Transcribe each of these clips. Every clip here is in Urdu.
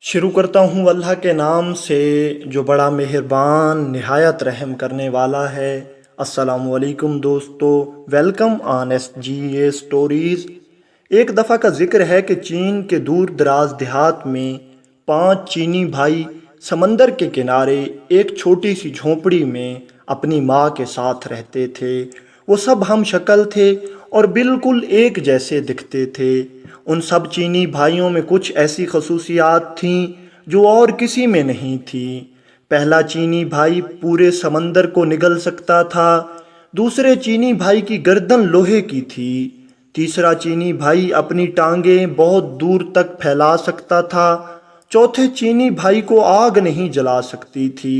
شروع کرتا ہوں اللہ کے نام سے جو بڑا مہربان نہایت رحم کرنے والا ہے۔ السلام علیکم دوستو، welcome on S G A stories. ایک دفعہ کا ذکر ہے کہ چین کے دور دراز دیہات میں 5 چینی بھائی سمندر کے کنارے ایک چھوٹی سی جھونپڑی میں اپنی ماں کے ساتھ رہتے تھے۔ وہ سب ہم شکل تھے اور بالکل ایک جیسے دکھتے تھے۔ ان سب چینی بھائیوں میں کچھ ایسی خصوصیات تھیں جو اور کسی میں نہیں تھیں۔ پہلا چینی بھائی پورے سمندر کو نگل سکتا تھا۔ دوسرے چینی بھائی کی گردن لوہے کی تھی۔ تیسرا چینی بھائی اپنی ٹانگیں بہت دور تک پھیلا سکتا تھا۔ چوتھے چینی بھائی کو آگ نہیں جلا سکتی تھی،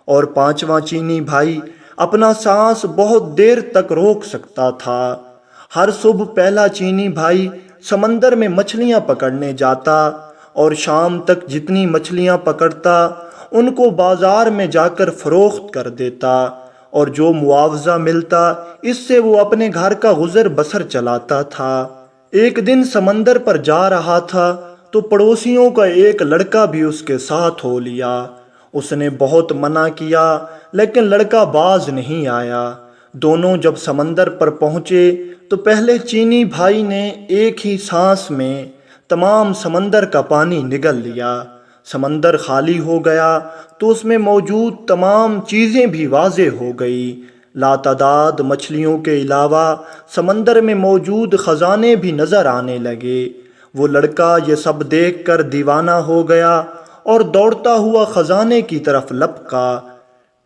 اور پانچواں چینی بھائی اپنا سانس بہت دیر تک روک سکتا تھا۔ ہر صبح پہلا چینی بھائی سمندر میں مچھلیاں پکڑنے جاتا، اور شام تک جتنی مچھلیاں پکڑتا ان کو بازار میں جا کر فروخت کر دیتا، اور جو معاوضہ ملتا اس سے وہ اپنے گھر کا گزر بسر چلاتا تھا۔ ایک دن سمندر پر جا رہا تھا تو پڑوسیوں کا ایک لڑکا بھی اس کے ساتھ ہو لیا۔ اس نے بہت منع کیا لیکن لڑکا باز نہیں آیا۔ دونوں جب سمندر پر پہنچے تو پہلے چینی بھائی نے ایک ہی سانس میں تمام سمندر کا پانی نگل لیا۔ سمندر خالی ہو گیا تو اس میں موجود تمام چیزیں بھی واضح ہو گئی۔ لاتعداد مچھلیوں کے علاوہ سمندر میں موجود خزانے بھی نظر آنے لگے۔ وہ لڑکا یہ سب دیکھ کر دیوانہ ہو گیا اور دوڑتا ہوا خزانے کی طرف لپکا۔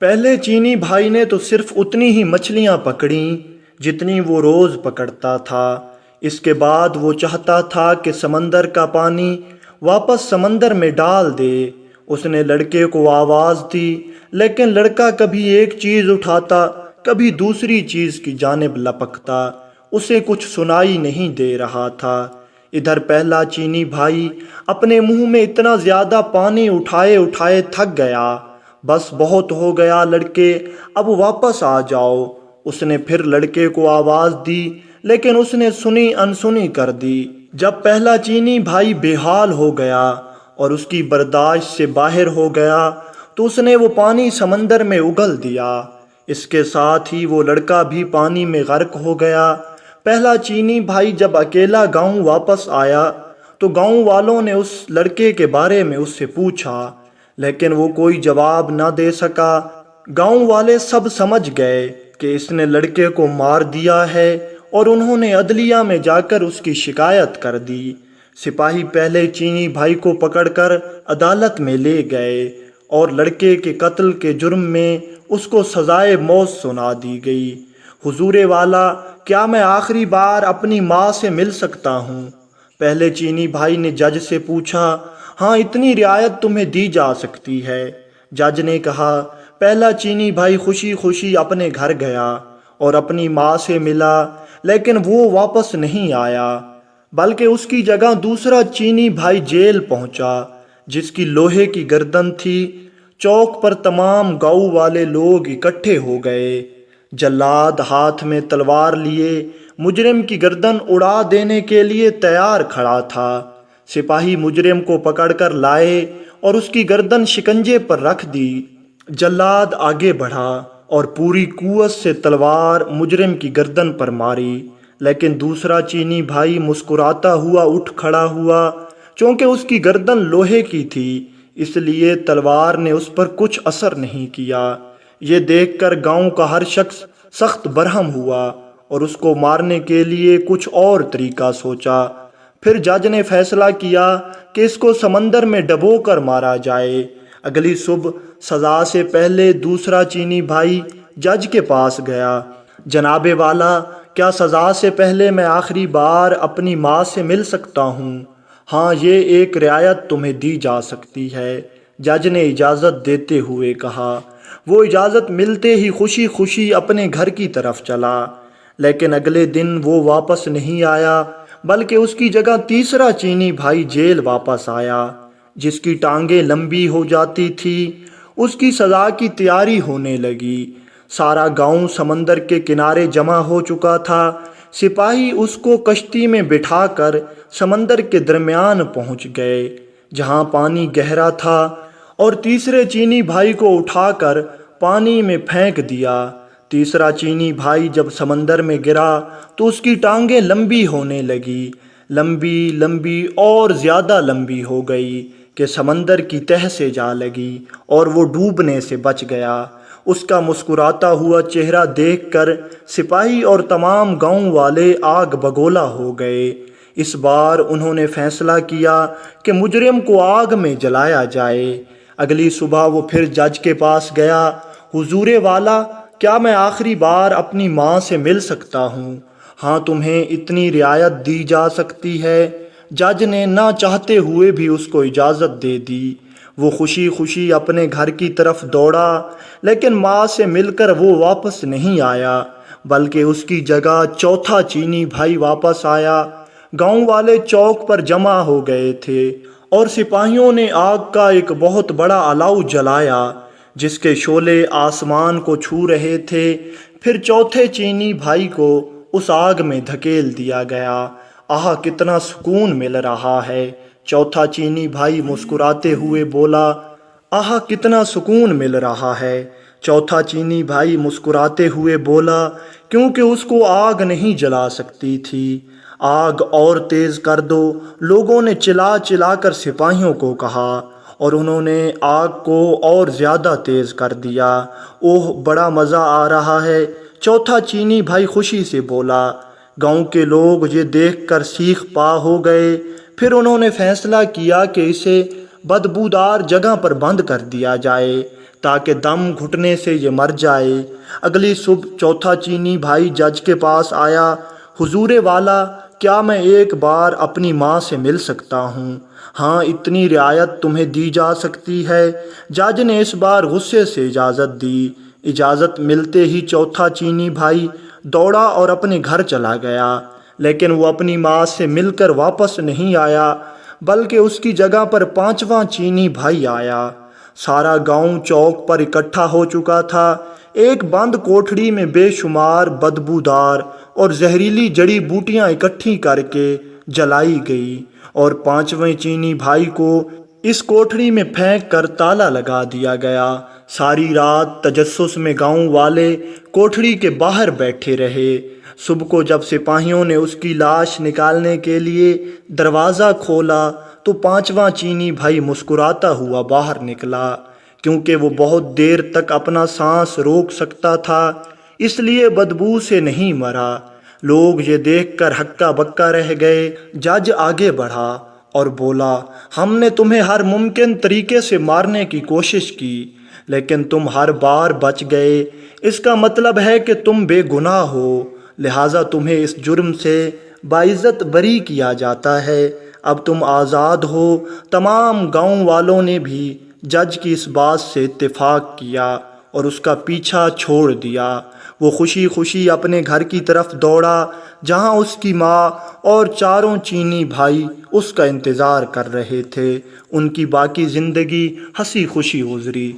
پہلے چینی بھائی نے تو صرف اتنی ہی مچھلیاں پکڑیں جتنی وہ روز پکڑتا تھا۔ اس کے بعد وہ چاہتا تھا کہ سمندر کا پانی واپس سمندر میں ڈال دے۔ اس نے لڑکے کو آواز دی لیکن لڑکا کبھی ایک چیز اٹھاتا کبھی دوسری چیز کی جانب لپکتا۔ اسے کچھ سنائی نہیں دے رہا تھا۔ ادھر پہلا چینی بھائی اپنے منہ میں اتنا زیادہ پانی اٹھائے اٹھائے تھک گیا۔ بس بہت ہو گیا لڑکے، اب واپس آ جاؤ۔ اس نے پھر لڑکے کو آواز دی لیکن اس نے سنی انسنی کر دی۔ جب پہلا چینی بھائی بے حال ہو گیا اور اس کی برداشت سے باہر ہو گیا تو اس نے وہ پانی سمندر میں اگل دیا۔ اس کے ساتھ ہی وہ لڑکا بھی پانی میں غرق ہو گیا۔ پہلا چینی بھائی جب اکیلا گاؤں واپس آیا تو گاؤں والوں نے اس لڑکے کے بارے میں اس سے پوچھا لیکن وہ کوئی جواب نہ دے سکا۔ گاؤں والے سب سمجھ گئے کہ اس نے لڑکے کو مار دیا ہے اور انہوں نے عدلیہ میں جا کر اس کی شکایت کر دی۔ سپاہی پہلے چینی بھائی کو پکڑ کر عدالت میں لے گئے اور لڑکے کے قتل کے جرم میں اس کو سزائے موت سنا دی گئی۔ حضور والا، کیا میں آخری بار اپنی ماں سے مل سکتا ہوں؟ پہلے چینی بھائی نے جج سے پوچھا۔ ہاں، اتنی رعایت تمہیں دی جا سکتی ہے، جج نے کہا۔ پہلا چینی بھائی خوشی خوشی اپنے گھر گیا اور اپنی ماں سے ملا، لیکن وہ واپس نہیں آیا، بلکہ اس کی جگہ دوسرا چینی بھائی جیل پہنچا جس کی لوہے کی گردن تھی۔ چوک پر تمام گاؤں والے لوگ اکٹھے ہو گئے۔ جلاد ہاتھ میں تلوار لیے مجرم کی گردن اڑا دینے کے لیے تیار کھڑا تھا۔ سپاہی مجرم کو پکڑ کر لائے اور اس کی گردن شکنجے پر رکھ دی۔ جلاد آگے بڑھا اور پوری قوت سے تلوار مجرم کی گردن پر ماری، لیکن دوسرا چینی بھائی مسکراتا ہوا اٹھ کھڑا ہوا۔ چونکہ اس کی گردن لوہے کی تھی اس لیے تلوار نے اس پر کچھ اثر نہیں کیا۔ یہ دیکھ کر گاؤں کا ہر شخص سخت برہم ہوا اور اس کو مارنے کے لیے کچھ اور طریقہ سوچا۔ پھر جج نے فیصلہ کیا کہ اس کو سمندر میں ڈبو کر مارا جائے۔ اگلی صبح سزا سے پہلے دوسرا چینی بھائی جج کے پاس گیا۔ جناب والا، کیا سزا سے پہلے میں آخری بار اپنی ماں سے مل سکتا ہوں؟ ہاں، یہ ایک رعایت تمہیں دی جا سکتی ہے، جج نے اجازت دیتے ہوئے کہا۔ وہ اجازت ملتے ہی خوشی خوشی اپنے گھر کی طرف چلا، لیکن اگلے دن وہ واپس نہیں آیا، بلکہ اس کی جگہ تیسرا چینی بھائی جیل واپس آیا جس کی ٹانگیں لمبی ہو جاتی تھی۔ اس کی سزا کی تیاری ہونے لگی۔ سارا گاؤں سمندر کے کنارے جمع ہو چکا تھا۔ سپاہی اس کو کشتی میں بٹھا کر سمندر کے درمیان پہنچ گئے۔ جہاں پانی گہرا تھا اور تیسرے چینی بھائی کو اٹھا کر پانی میں پھینک دیا۔ تیسرا چینی بھائی جب سمندر میں گرا تو اس کی ٹانگیں لمبی ہونے لگی، لمبی لمبی اور زیادہ لمبی ہو گئی کہ سمندر کی تہہ سے جا لگی اور وہ ڈوبنے سے بچ گیا۔ اس کا مسکراتا ہوا چہرہ دیکھ کر سپاہی اور تمام گاؤں والے آگ بگولا ہو گئے۔ اس بار انہوں نے فیصلہ کیا کہ مجرم کو آگ میں جلایا جائے۔ اگلی صبح وہ پھر جج کے پاس گیا۔ حضور والا، کیا میں آخری بار اپنی ماں سے مل سکتا ہوں؟ ہاں، تمہیں اتنی رعایت دی جا سکتی ہے۔ جج نے نہ چاہتے ہوئے بھی اس کو اجازت دے دی۔ وہ خوشی خوشی اپنے گھر کی طرف دوڑا، لیکن ماں سے مل کر وہ واپس نہیں آیا، بلکہ اس کی جگہ چوتھا چینی بھائی واپس آیا۔ گاؤں والے چوک پر جمع ہو گئے تھے اور سپاہیوں نے آگ کا ایک بہت بڑا الاؤ جلایا جس کے شعلے آسمان کو چھو رہے تھے۔ پھر چوتھے چینی بھائی کو اس آگ میں دھکیل دیا گیا۔ آہ، کتنا سکون مل رہا ہے! چوتھا چینی بھائی مسکراتے ہوئے بولا۔ آہ، کتنا سکون مل رہا ہے! چوتھا چینی بھائی مسکراتے ہوئے بولا، کیونکہ اس کو آگ نہیں جلا سکتی تھی۔ آگ اور تیز کر دو، لوگوں نے چلا چلا کر سپاہیوں کو کہا، اور انہوں نے آگ کو اور زیادہ تیز کر دیا۔ اوہ، بڑا مزہ آ رہا ہے! چوتھا چینی بھائی خوشی سے بولا۔ گاؤں کے لوگ یہ دیکھ کر سیخ پا ہو گئے۔ پھر انہوں نے فیصلہ کیا کہ اسے بدبودار جگہ پر بند کر دیا جائے تاکہ دم گھٹنے سے یہ مر جائے۔ اگلی صبح چوتھا چینی بھائی جج کے پاس آیا۔ حضور والا، کیا میں ایک بار اپنی ماں سے مل سکتا ہوں؟ ہاں، اتنی رعایت تمہیں دی جا سکتی ہے۔ جج نے اس بار غصے سے اجازت دی۔ اجازت ملتے ہی چوتھا چینی بھائی دوڑا اور اپنے گھر چلا گیا، لیکن وہ اپنی ماں سے مل کر واپس نہیں آیا، بلکہ اس کی جگہ پر پانچواں چینی بھائی آیا۔ سارا گاؤں چوک پر اکٹھا ہو چکا تھا۔ ایک بند کوٹھڑی میں بے شمار بدبودار اور زہریلی جڑی بوٹیاں اکٹھی کر کے جلائی گئی اور پانچویں چینی بھائی کو اس کوٹھڑی میں پھینک کر تالا لگا دیا گیا۔ ساری رات تجسس میں گاؤں والے کوٹھڑی کے باہر بیٹھے رہے۔ صبح کو جب سپاہیوں نے اس کی لاش نکالنے کے لیے دروازہ کھولا تو پانچواں چینی بھائی مسکراتا ہوا باہر نکلا۔ کیونکہ وہ بہت دیر تک اپنا سانس روک سکتا تھا، اس لیے بدبو سے نہیں مرا۔ لوگ یہ دیکھ کر ہکا بکا رہ گئے۔ جج آگے بڑھا اور بولا، ہم نے تمہیں ہر ممکن طریقے سے مارنے کی کوشش کی، لیکن تم ہر بار بچ گئے۔ اس کا مطلب ہے کہ تم بے گناہ ہو، لہٰذا تمہیں اس جرم سے باعزت بری کیا جاتا ہے۔ اب تم آزاد ہو۔ تمام گاؤں والوں نے بھی جج کی اس بات سے اتفاق کیا اور اس کا پیچھا چھوڑ دیا۔ وہ خوشی خوشی اپنے گھر کی طرف دوڑا، جہاں اس کی ماں اور چاروں چینی بھائی اس کا انتظار کر رہے تھے۔ ان کی باقی زندگی ہنسی خوشی گزری۔